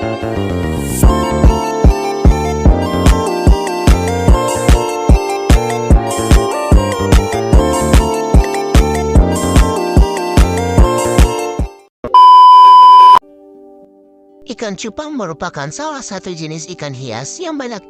Ikan cupang merupakan salah satu jenis ikan hias yang banyak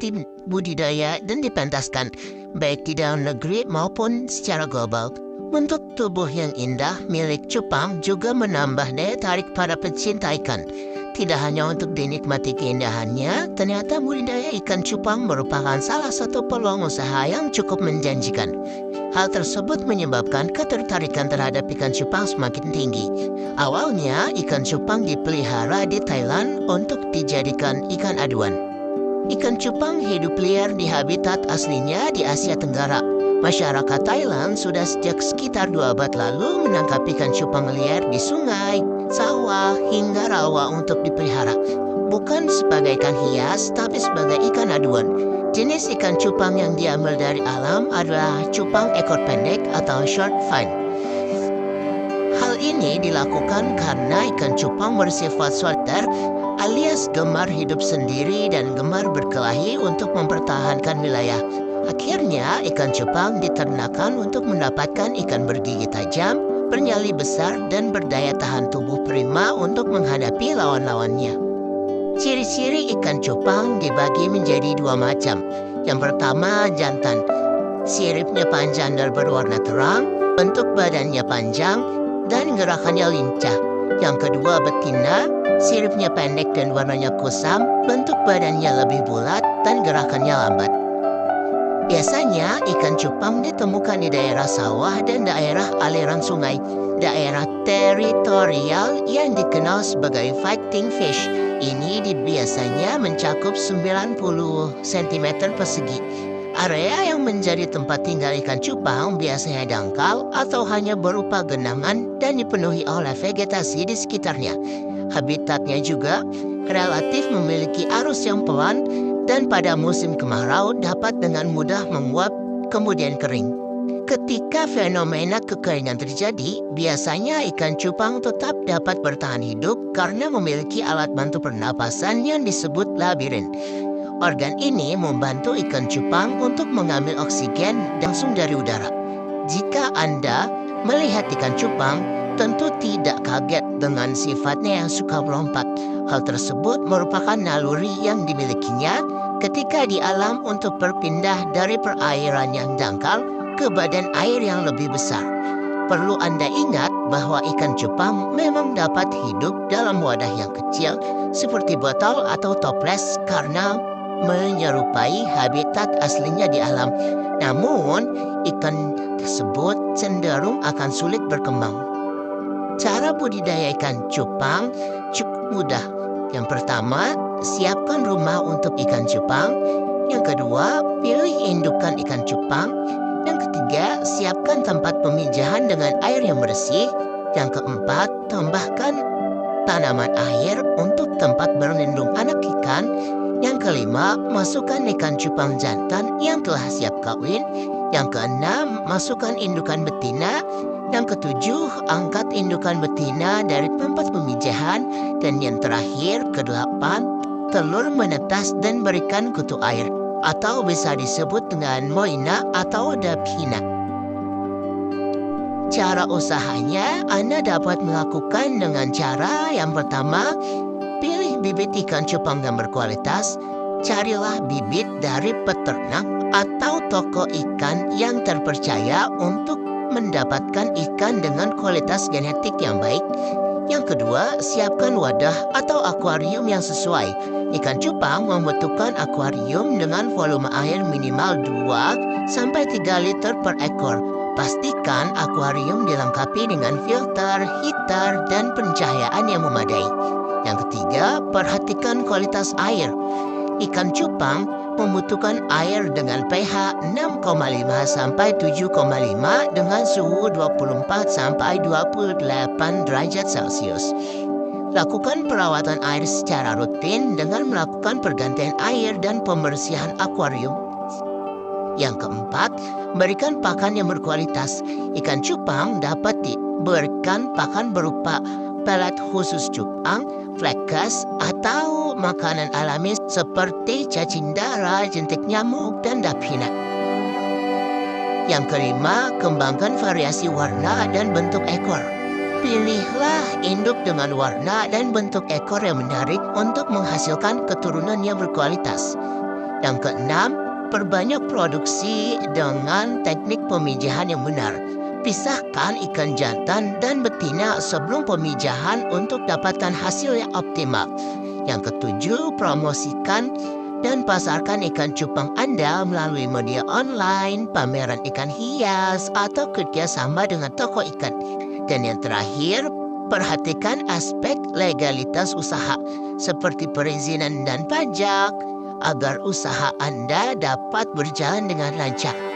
budidaya dan dipentaskan, baik di dalam negeri maupun secara global. Bentuk tubuh yang indah milik cupang juga menambah daya tarik para pecinta ikan. Tidak hanya untuk dinikmati keindahannya, ternyata budidaya ikan cupang merupakan salah satu peluang usaha yang cukup menjanjikan. Hal tersebut menyebabkan ketertarikan terhadap ikan cupang semakin tinggi. Awalnya, ikan cupang dipelihara di Thailand untuk dijadikan ikan aduan. Ikan cupang hidup liar di habitat aslinya di Asia Tenggara. Masyarakat Thailand sudah sejak sekitar 2 abad lalu menangkap ikan cupang liar di sungai, sawah, hingga rawa untuk dipelihara. Bukan sebagai ikan hias, tapi sebagai ikan aduan. Jenis ikan cupang yang diambil dari alam adalah cupang ekor pendek atau short fin. Hal ini dilakukan karena ikan cupang bersifat soliter alias gemar hidup sendiri dan gemar berkelahi untuk mempertahankan wilayah. Akhirnya, ikan cupang diternakan untuk mendapatkan ikan bergigi tajam, bernyali besar, dan berdaya tahan tubuh prima untuk menghadapi lawan-lawannya. Ciri-ciri ikan cupang dibagi menjadi 2 macam. Yang pertama, jantan. Siripnya panjang dan berwarna terang, bentuk badannya panjang, dan gerakannya lincah. Yang kedua, betina. Siripnya pendek dan warnanya kusam, bentuk badannya lebih bulat, dan gerakannya lambat. Biasanya, ikan cupang ditemukan di daerah sawah dan daerah aliran sungai, daerah teritorial yang dikenal sebagai fighting fish. Ini biasanya mencakup 90 cm persegi. Area yang menjadi tempat tinggal ikan cupang biasanya dangkal atau hanya berupa genangan dan dipenuhi oleh vegetasi di sekitarnya. Habitatnya juga relatif memiliki arus yang pelan dan pada musim kemarau dapat dengan mudah menguap kemudian kering. Ketika fenomena kekeringan terjadi, biasanya ikan cupang tetap dapat bertahan hidup karena memiliki alat bantu pernapasan yang disebut labirin. Organ ini membantu ikan cupang untuk mengambil oksigen langsung dari udara. Jika Anda melihat ikan cupang, tentu tidak kaget dengan sifatnya yang suka melompat. Hal tersebut merupakan naluri yang dimilikinya ketika di alam untuk berpindah dari perairan yang dangkal ke badan air yang lebih besar. Perlu Anda ingat bahwa ikan cupang memang dapat hidup dalam wadah yang kecil seperti botol atau toples karena menyerupai habitat aslinya di alam. Namun, ikan tersebut cenderung akan sulit berkembang. Cara budidaya ikan cupang cukup mudah. Yang pertama, siapkan rumah untuk ikan cupang. Yang kedua, pilih indukan ikan cupang. Yang ketiga, siapkan tempat pemijahan dengan air yang bersih. Yang keempat, tambahkan tanaman air untuk tempat berlindung anak ikan. Yang kelima, masukkan ikan cupang jantan yang telah siap kawin. Yang keenam, masukkan indukan betina. Yang ketujuh, angkat indukan betina dari tempat pemijahan. Dan yang terakhir, kedelapan, telur menetas dan berikan kutu air, atau bisa disebut dengan moina atau dapina. Cara usahanya, Anda dapat melakukan dengan cara yang pertama, pilih bibit ikan cupang yang berkualitas. Carilah bibit dari peternak atau toko ikan yang terpercaya untuk mendapatkan ikan dengan kualitas genetik yang baik. Yang kedua, siapkan wadah atau akuarium yang sesuai. Ikan cupang membutuhkan akuarium dengan volume air minimal 2-3 liter per ekor. Pastikan akuarium dilengkapi dengan filter, heater, dan pencahayaan yang memadai. Yang ketiga, perhatikan kualitas air. Ikan cupang membutuhkan air dengan pH 6,5-7,5 dengan suhu 24-28 derajat Celcius. Lakukan perawatan air secara rutin dengan melakukan pergantian air dan pembersihan akuarium. Yang keempat, berikan pakan yang berkualitas. Ikan cupang dapat diberikan pakan berupa pelet khusus cupang, flekas, atau makanan alami seperti cacing dara, jentik nyamuk, dan dapina. Yang kelima, kembangkan variasi warna dan bentuk ekor. Pilihlah induk dengan warna dan bentuk ekor yang menarik untuk menghasilkan keturunan yang berkualitas. Yang keenam, perbanyak produksi dengan teknik pemijahan yang benar. Pisahkan ikan jantan dan betina sebelum pemijahan untuk dapatkan hasil yang optimal. Yang ketujuh, promosikan dan pasarkan ikan cupang Anda melalui media online, pameran ikan hias, atau kerjasama dengan toko ikan. Dan yang terakhir, perhatikan aspek legalitas usaha seperti perizinan dan pajak agar usaha Anda dapat berjalan dengan lancar.